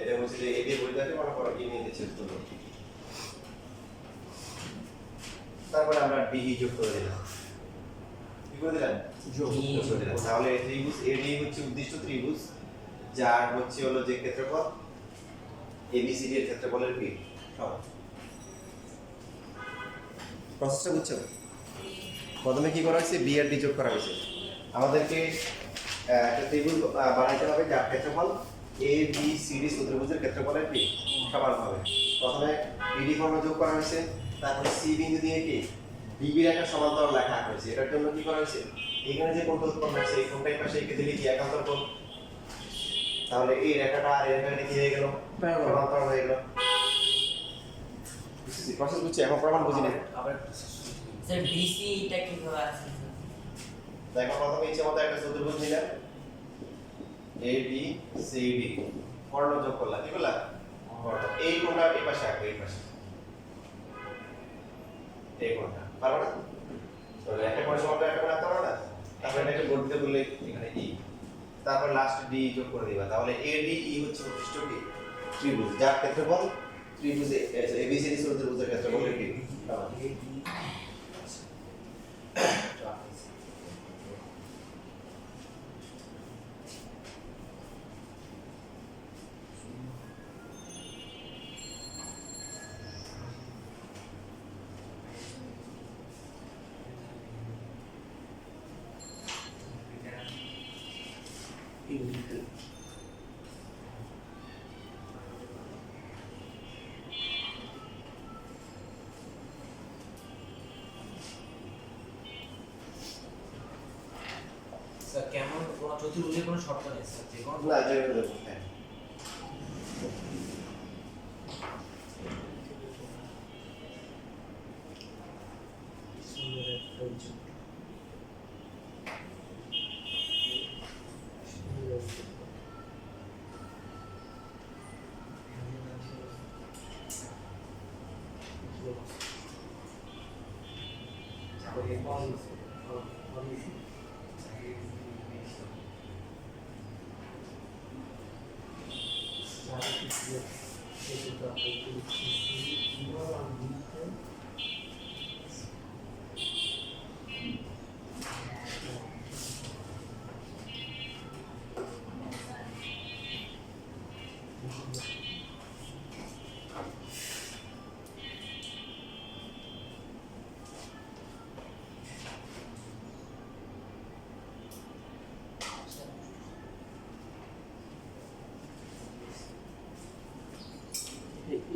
এটা হচ্ছে যে এই যে বইটাতে মনে করো এই নিয়ে ছেদ করব, তারপরে আমরা ডি যোগ করে দিলাম। কি করে দিলাম? যোগ করে দিলাম। তাহলে এই ত্রিভুজ এডি হচ্ছে উদ্দিষ্ট ত্রিভুজ যার হচ্ছে হলো যে ক্ষেত্রফল এবিসিডি এর ক্ষেত্রফলের কি সমান। প্রসেসটা বুঝছো? প্রথমে কি করা হয়েছে, বি আর ডি যোগ করা হয়েছে। আমাদেরকে একটা ত্রিভুজ বানাইতে হবে যার ক্ষেত্রফল এ বি সি ডি চতুর্ভুজের ক্ষেত্রফলের কি সমান হবে। প্রথমে বিডি কর্ণ যোগ করা হয়েছে, তারপরে সি বিন্দু দিয়ে কি ডিবি রেখার সমান্তরাল লেখা হয়েছে। এটার জন্য কি করা হয়েছে, এখানে যে কোণটা উৎপন্ন হয়েছে এই কোণটা এই পাশে এঁকে দিলে কি একান্তর কোণ। তাহলে এই রেখাটা আর এই রেখাটা কি হয়ে গেল, সমান্তরাল হয়ে গেল। প্রসেস বুঝছি, এখন প্রমাণ বুঝি না। আবার স্যার বিসি এটা কিভাবে আছে দেখো প্রথমে ইচ্ছে মতো একটা চতুর্ভুজ নিলাম, এ বি সি ডি, কর্ণ যোগ করলাম, কি করলাম, কর্ণ। এই কোণটা এই পাশে আঁকবো, এই পাশে এই কোণটা পারবো না, তাহলে একটা কোণ সমান একটা কোণ আঁকতে পারবো না। তারপরে এটাকে বর্ধিত করলে এখানে ই, তারপর লাস্ট ডি যোগ করে দিবা। তাহলে এ ডি ই হচ্ছে উৎকৃষ্ট কি ত্রিভুজ, যার ক্ষেত্রফল ত্রিভুজে এ বি সি ডি চতুর্ভুজের ক্ষেত্রফল কি। স্যার কেমন কোন চতুর্ভুজের কোনো শর্ত নেই স্যার, যে কোনো না যে হ্যাঁ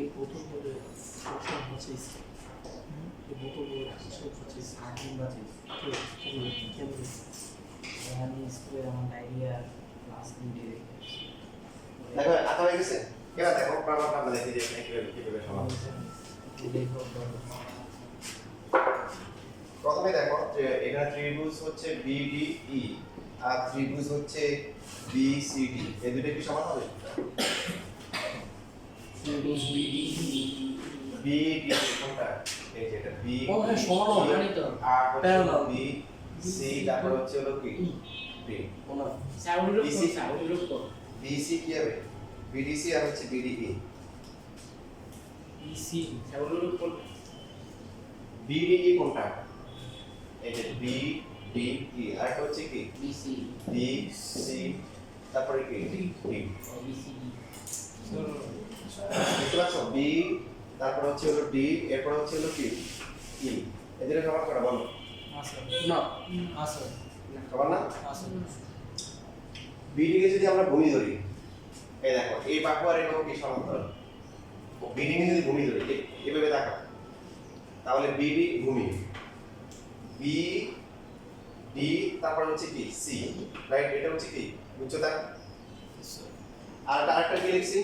এই প্রথম বলে সব হচ্ছে এই প্রথম বলে সব হচ্ছে আগুন বাজে কেমন আমি স্কুলে আমার ডায়রিয়া ক্লাস নিতে দেখো আঁকা হয়ে গেছে। এবার দেখো প্রমাণটা আমরা দেখি যে এখানে কিভাবে কিভাবে সমান। প্রথমে দেখো যে এখানে ত্রিভুজ হচ্ছে বিডিই আর ত্রিভুজ হচ্ছে বিসিডি, এই দুটো কি সমান হবে? বিডি কোনটা, এই যে এটা বি ও হ্যাঁ সমান হবে জানি তো আর হচ্ছে Parallel. বি সি, তারপর হচ্ছে হলো কি বি ওনা সাউন্ডের BC উপর সাউন্ডের উপর বিসি কি হবে, বিডিসি আর হচ্ছে বিডিই। বিসি সাউন্ডের উপর বিডিই কোনটা, এই যে বিডিই আর একটা হচ্ছে কি বিসি বিসি, তারপরে কি ডি। বিসি দেখতে পাচ্ছ বি, তারপর হচ্ছে হলো ডি, এরপর হচ্ছে হলো কি ই, এদের সমান করা বলো আসল না আসল সমান না। আসল বিডি কে যদি আমরা ভূমি ধরি, এই দেখো এই বাহু আর এই বাহু কি সমান্তরাল, বিডি কে যদি ভূমি ধরি এইভাবে দেখো, তাহলে বিডি ভূমি, বি ডি তারপর হচ্ছে কি সি, রাইট, এটা হচ্ছে কি উচ্চতা। আর আরেকটা কি লিখছি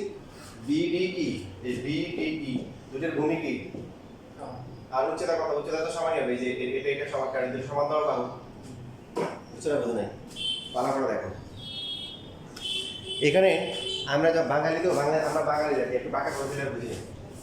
বিডিই, এই বিডিই দুটোর ভূমি কি আর উচ্চতা কত, উচ্চতা তো সমানই হবে, এই যে এটা এটা সমান, কারণ দুটো সমান্তরাল বাহু, উচ্চতা বোঝা নাই, ভালো করে দেখো। এখানে আমরা যখন বাঙালি তো আমরা বাঙালি জাতি একটু বাঁকা করে দিলে বুঝি,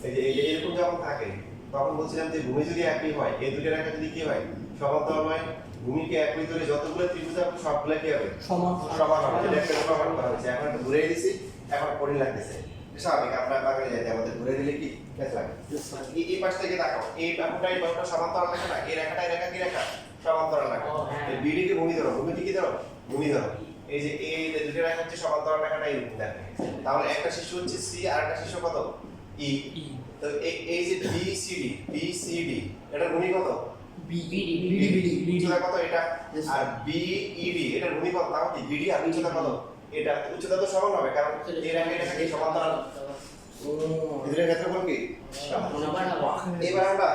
এই যে এরকম যখন থাকে তখন বলছিলাম যে ভূমি যদি একই হয়, এই দুটো রেখা যদি কি হয় সমান্তরাল হয়, ভূমিকে একই ধরে যতগুলো ত্রিভুজ হবে সবগুলো কি হবে সমান সমান হবে, যেটা একটা প্রমাণ করা হয়েছে। এখন একটু ঘুরে দিছি, এখন কঠিন লাগতেছে, স্বাভাবিক, আমরা বাঙালি জাতি আমাদের ঘুরে দিলে কি কেমন লাগে। এই পাশ থেকে তাকাও, এই বাহুটা সমান্তরাল রেখা না, এই রেখাটা এই রেখা কি রেখা সমান্তরাল রেখা, ও, হ্যাঁ। এই বিডি কে ভূমি ধরো, ভূমি কি ধরো ভূমি ধরো, এই যে এই দুটো রেখা হচ্ছে সমান্তরাল রেখাটা এরকম দেখো। তাহলে একটা শীর্ষ হচ্ছে সি আর একটা শীর্ষ কত ই, তো এই যে বিসিডি এটার ভূমি কত? উচ্চতা কত এটা? আর বিইডি এটার ভূমি কত? তাও কি বিডি আর উচ্চতা কত? এটা উচ্চতা তো সমান হবে, কারণ এর আগে এটা কি সমান্তরাল। এদের ক্ষেত্রফল কি? এবার আমরা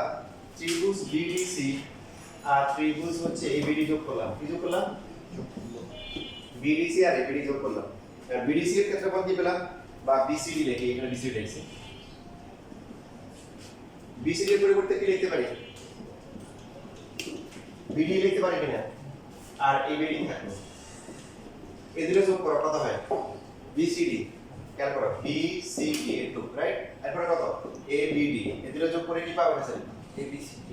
ত্রিভুজ বিডিসি আর ত্রিভুজ হচ্ছে এবিডি যোগ করলাম। কি যোগ করলাম? বিডিসি আর এবিডি যোগ করলাম। আর বিডিসি এর ক্ষেত্রফল কি পেলাম? বা বিসিডি লিখি, এখানে বিসিডি লিখছি। বিসিডি এর পরিবর্তে কি লিখতে পারি? বিডি লিখতে পারি কিনা? আর এবিডি থাকলো, এই দুটো যোগ করো কত হয়? বিসিডি খেয়াল করো, বিসিডি একটু রাইট, এরপরে কত? এবিডি, এই দুটো যোগ করে কি পাবো? স্যার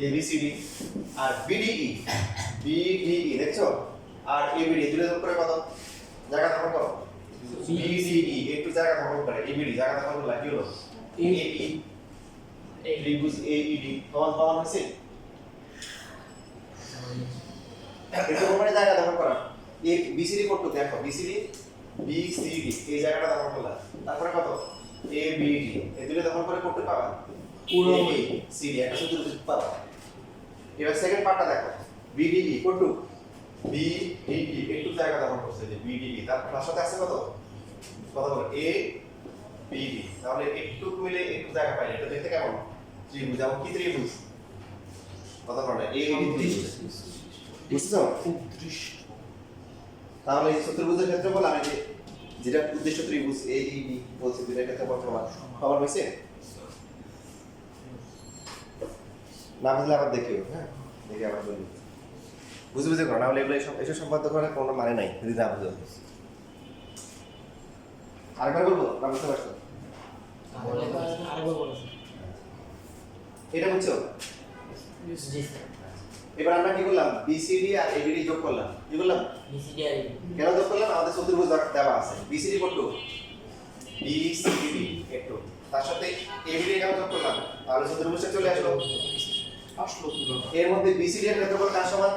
এবিসিডি আর বিডিই দেখছো, আর এবিডি দুটো যোগ করে কত? জায়গা দখল করো। বিডিই একটু জায়গা দখল করে, এবিডি জায়গা দখল করলে কি হলো? এবি ত্রিভুজ এইডি সমান হয়েছে। এটা কোন জায়গা দখল করা? এই বিসিডি কত? দেখো বিসিডি এই জায়গাটা দখল করলা, তারপরে কত? এবিডি এই দুটো দখল করে করতে পাবা পুরো সিডি একটা চতুর্ভুজ পাবা। এবার সেকেন্ড পার্টটা দেখো, বিডিই কত? বিডিই একটু জায়গা দখল করছে, যে বিডিই তার সাথে আছে কত বলো? এ বিডি, তাহলে একটু মিলে একটু জায়গা পাই। এটা দেখতে কেমন? ত্রিভুজ। যেমন কি ত্রিভুজ? কথা বলো, এইডি ত্রিভুজ, বুঝছো? তাহলে এই চতুর্ভুজের ক্ষেত্রফল আমি যেটা উদ্দেশ্য ত্রিভুজ এইডি বলছি, দুইটার ক্ষেত্রফল সমান সমান হয়েছে না? বুঝলে আবার দেখিও, হ্যাঁ দেখে আবার বলি, বুঝে করো না হলে এগুলো এসব সম্পাদ্য করার কোনো মানে নাই যদি না বুঝো। আরেকবার বলবো না? বুঝতে পারছো? এটা বুঝছো? এবার আমরা কি করলাম? বিসিডি আর এবিডি যোগ করলাম। কি করলাম? কেন যোগ করলাম? আমাদের চতুর্ভুজ দেওয়া আছে। বিসিডি কত? বিসিডি একটু, তার সাথে এবিডি কেন যোগ করলাম? তাহলে চতুর্ভুজটা চলে আসলো। এর মধ্যে বিসিডি এর ক্ষেত্রফল কার সমান?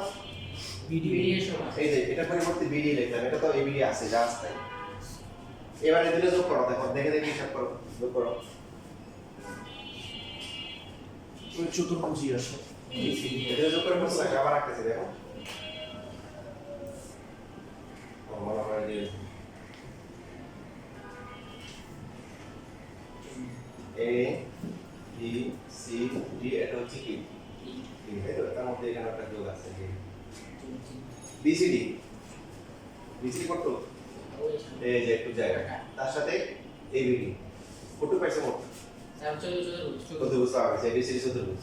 বিডি এর সমান। এই যে এটা পরিবর্তে বিডি লিখলাম, এটা তো এবিডি আছে, যা আছে। এবার এগুলো যোগ করো, দেখো দেখে হিসাব করো, যোগ করো। চতুর্ভুজই আসে। এটা যোগ করে কত লাগে? আবার রাখতেছি, দেখো মনে হয় যে এ বি সি ডি, এটা হচ্ছে কি? তার মধ্যে এখানে একটা যোগ আছে, বিসিডি কত? এই যে একটু জায়গা, তার সাথে এবিডি কত পাইছে মোট? চতুর্ভুজ পাওয়া গেছে, এবিসিডি চতুর্ভুজ।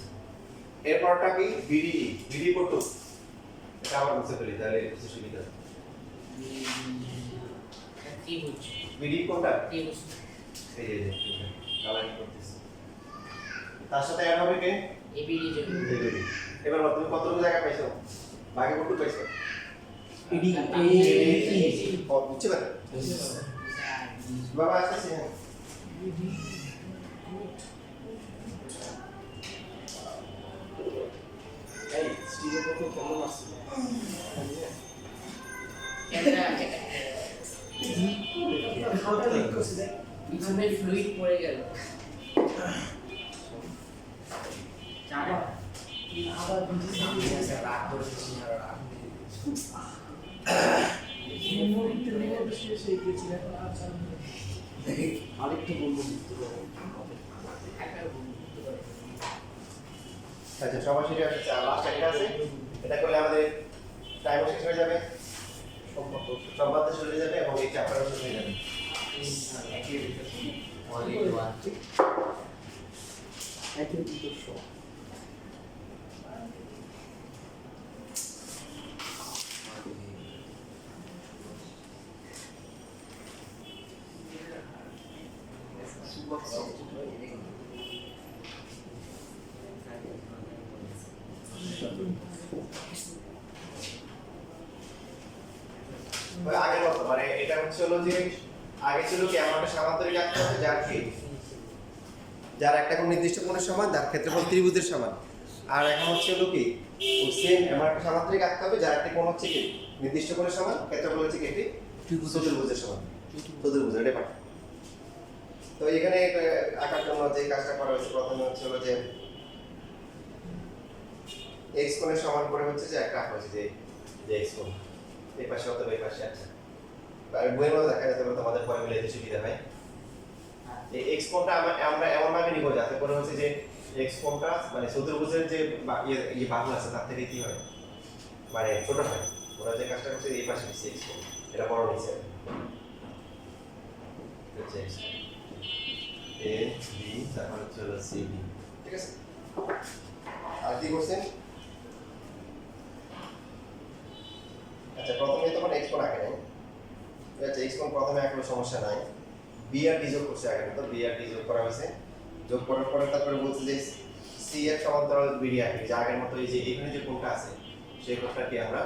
এরপরটা কি? বিডি কত? এটা আবার বুঝতে পারি, তাহলে বুঝতে সুবিধা। বিডি কোনটা? এই যে কালারিং করতেছি, তার সাথে অ্যাড হবে কে? এবিডি। এবার তুমি কতটুকু জায়গা পাইছো? বাকি কত পাইছো? এডি বুঝতে পারো? বাবা আসছে। এই স্টিলের মতো কেমন আছে? পিছনে ফ্লুইড পড়ে গেল। আবার রাগ করেছি আরেকটু বলবো। আচ্ছা সবার শেষে লাস্ট একটা আছে, এটা করলে আমাদের টাইম শেষ হয়ে যাবে, সম্পাদ্য শেষ হয়ে যাবে এবং এই চ্যাপ্টারও শেষ হয়ে যাবে। আগের মতো মানে এটা হচ্ছে হলো যে আগে ছিল কি এমন একটা সামান্তরিক আঁকতে হবে যার একটা কোণ নির্দিষ্ট কোণের সমান, যার ক্ষেত্রফল ত্রিভুজের সমান। আর এখন হচ্ছে হলো কি ওই সেম এমন একটা সামান্তরিক আঁকতে হবে যার একটা কোণ হচ্ছে কি নির্দিষ্ট কোণের সমান, ক্ষেত্রফল হচ্ছে কি একটি চতুর্ভুজের সমান। চতুর্ভুজ এটা পাঠ। তো তো এখানে আঁকার জন্য যে কাজটা করা হয়েছে প্রথমে হচ্ছে হলো যে এক্স কোণের সমান করে হচ্ছে যে একটা আঁকা হয়েছে যে যে এক্স কোণ এই পাশে অথবা এই পাশে আছে আর বইয়ের মধ্যে দেখা যেতে পারে তোমাদের পরে মিলাইতে সুবিধা হয় এই এক্স কোণটা আমরা এমন ভাবে নিব যাতে করে হচ্ছে যে এক্স কোণটা মানে চতুর্ভুজের যে ইয়ে বাহু আছে তার থেকে কি হয় মানে ছোট হয় ওরা যে কাজটা করছে এই পাশে নিচ্ছে এক্স কোণ এটা বড় নিচ্ছে হচ্ছে এক্স এ বি তারপর হচ্ছে হলো সি বি ঠিক আছে আর কি করছেন আচ্ছা প্রথমে তখন এক্স কোণ আঁকে নাই আচ্ছা এক্স কোণ প্রথমে আঁকলে সমস্যা নাই বি আর ডি যোগ করছে আগে তো বি আর ডি যোগ করা হয়েছে যোগ করার পরে তারপরে বলছে যে সি এর সমান্তরাল বিডি আঁকি যে আগের মতো এই যে এখানে যে কোণটা আছে সেই কোণটাকে আমরা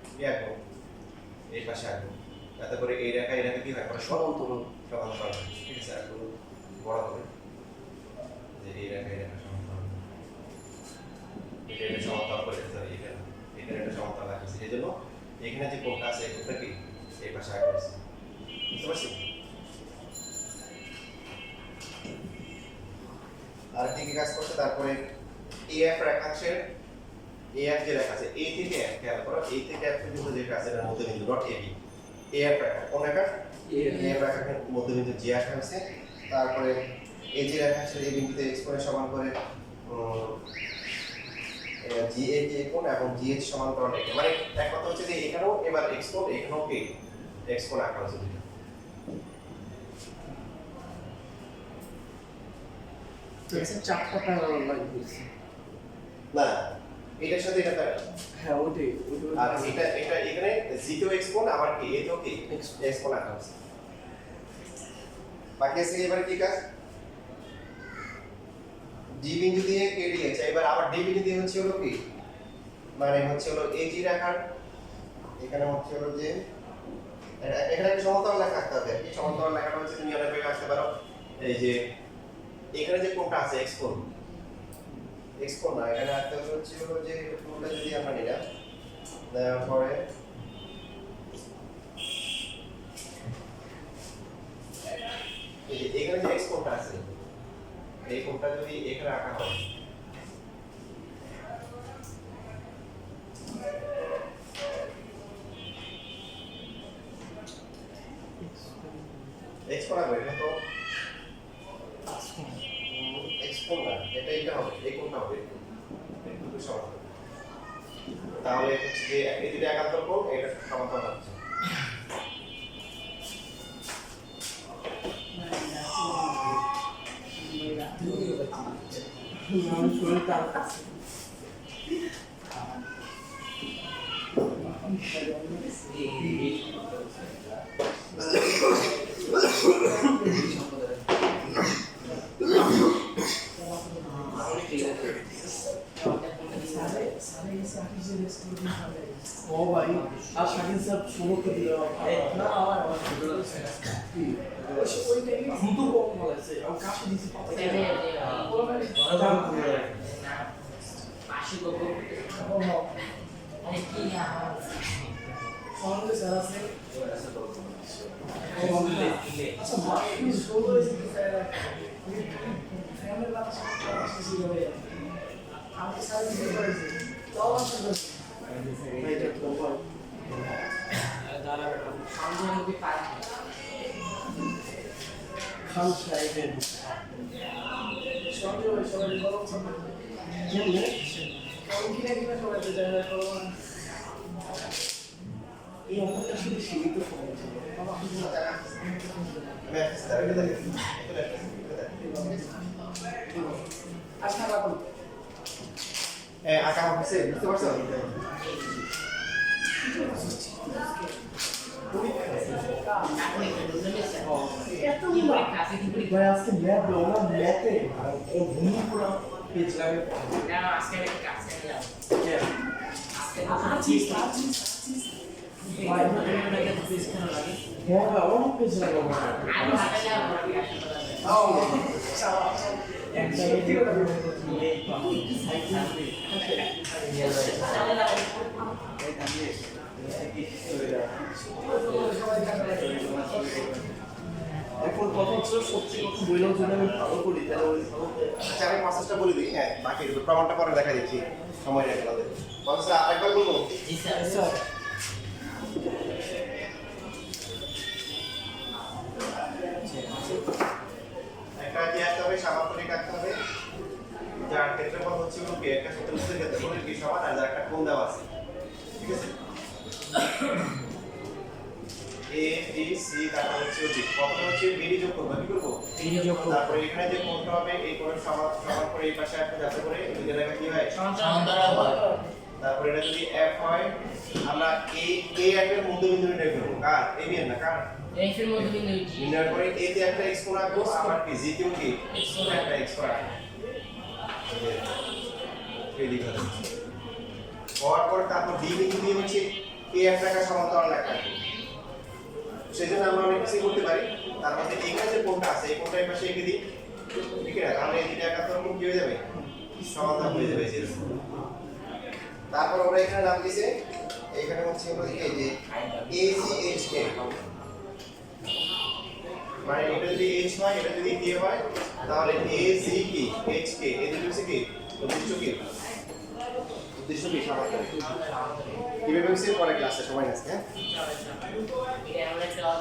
কি আঁকবো এই পাশে আঁকবো যাতে করে এই রেখা কি হয় সমান্তরাল সমান্তরাল ঠিক আছে একটু বড় হবে যে এই রেখা সমান্তরাল এটা সমান্তরাল করে দিতে হবে এখানে এটা সমান্তরাল আছে এই জন্য এখানে যে কোণটা আছে এই কোণটা কি এই পাশে আঁকা হয়েছে বুঝতে পারছি আর কি কাজ করছে তারপরে এএফ রেখাংশের এএফ যে রেখা আছে এ থেকে এফ খেয়াল করো এ থেকে এফ পর্যন্ত যে কাছে এর মধ্যবিন্দু নট এবি এএফ রেখা কোন রেখা এএফ রেখার মধ্যবিন্দু জি আঁকা হয়েছে তারপরে এই যে রেখাংশের এই বিন্দুতে এক্স কোণের সমান করে জি এ কে কোণ এবং জি এইচ সমান্তরাল রেখা মানে এক কথা হচ্ছে যে এখানেও এবার এক্স কোণ এখানেও কি এক্স কোণ আঁকা হয়েছে দুটো এক্সের চারটা প্যারালাল লাইন হয়েছে না এটার সাথে এটা প্যারালাল হ্যাঁ ওইটাই আর এটা এখানে জিটো এক্স কোণ আবার কি এটাও কি এক্স কোণ আঁকা হয়েছে বাকি আছে এবার কি কাজ ডি বিন্দু দিয়ে কে দিয়েছে এবার আবার ডি বিন্দু দিয়ে হচ্ছে হলো কি মানে হচ্ছে হলো এজি রেখার এখানে হচ্ছে হলো যে এখানে একটা সমান্তরাল রেখা আঁকতে হবে এই সমান্তরাল রেখাটা হচ্ছে তুমি অনেক ভাবে আঁকতে পারো এই যে এখানে যে কোণটা আছে এক্স কোণ না এখানে আঁকতে হচ্ছে হলো যে কোণটা যদি আমরা নিলাম দেওয়ার পরে এই যে এখানে যে এক্স কোণটা আছে এই কোণটা যদি এখানে আঁকা হয় এক্স কোণ আঁকবে এটা তো এক্স কোণ না এটা হবে এই কোণটা হবে একটু সমান তাহলে হচ্ছে যে এই দুটো একান্তর কোণ এটা সমান্তরাল হচ্ছে আমি শরীর তার কাছে ও ভাই আর শাকিল স্যার সমুদ্র দিল না আমার ওই টাইমে দ্রুত কম বলেছে আমি কাছে দিছি সঙ্গে স্যার আছে আচ্ছা মাফি ষোলো ফ্যামিলির বাতা সমস্যা ছিল আমি স্যার দিতে পারছি তাও আসলে এটা তো বল খান সাহেবের সঙ্গে ওই সবাই বলো কেমনে কিনা কিনা সবাই তো জায়গা করো এই অঙ্কটা শুধু সীমিত সময় ছিল আচ্ছা রাখুন আঁকা হচ্ছে বুঝতে পারছো ভাই আজকে ম্যাথ দেবো না ম্যাথে ভূমি পুরো পেজ লাগে হ্যাঁ অনেক পেজ লাগে এখন কথা হচ্ছে সত্যি কথা বললাম যদি আমি ভালো করি তাহলে ওই ভালো আচ্ছা আমি প্রসেসটা বলে দিই, হ্যাঁ বাকি প্রমাণটা পরে দেখা দিচ্ছি, সময় নেই আমাদের। প্রসেসটা আরেকবার বলবো। জি স্যার স্যার একটা কি আসতে হবে, সামান্তরিক আসতে হবে, যার ক্ষেত্রফল হচ্ছে হলো কি একটা চতুর্ভুজের ক্ষেত্রফলের কি সমান, আর যার একটা কোণ দেওয়া আছে, ঠিক আছে। এ বি সি তারপর হচ্ছে বি, প্রথমে হচ্ছে বিডি যোগ করব, কি করব বিডি যোগ করব। তারপরে এখানে যে কোণটা হবে এই কোণের সমান সমান করে এই পাশে একটা যাতে করে এই দুই জায়গা কি হয় সমান্তরাল হয় তারপরে এটা যদি এফ হয় আমরা এ এফ এর মধ্যবিন্দু নির্ণয় করব, কার এ বি এর না কার এফ এর মধ্যবিন্দু জি নির্ণয় করে এ তে একটা এক্স কোণ রাখবো, আবার কি জি তেও কি একটা এক্স কোণ রাখবো, এই দিকে হওয়ার পর তারপর ডি বিন্দু দিয়ে হচ্ছে এ এফ টাকা সমান্তরাল রেখা রাখবো। সেজন্য আমরা অনেক কিছু করতে পারি, তার মধ্যে এখানে যে কোণটা আছে এই কোণটা এই পাশে এঁকে দিই, ঠিক আছে, তাহলে এই দুটো একাত্তর কোণ কি হয়ে যাবে সমান্তরাল হয়ে যাবে। তারপর আমরা এখানে নাম দিয়েছে, এখানে হচ্ছে হলো এই যে ACHK, মানে এটা যদি H হয় এটা যদি K হয় তাহলে AC কি HK এই দুটো হচ্ছে কি উদ্দেশ্য কি সমান্তরাল। কিভাবে হচ্ছে পরে ক্লাসে সময় আছে, হ্যাঁ। এটা আমরা একটা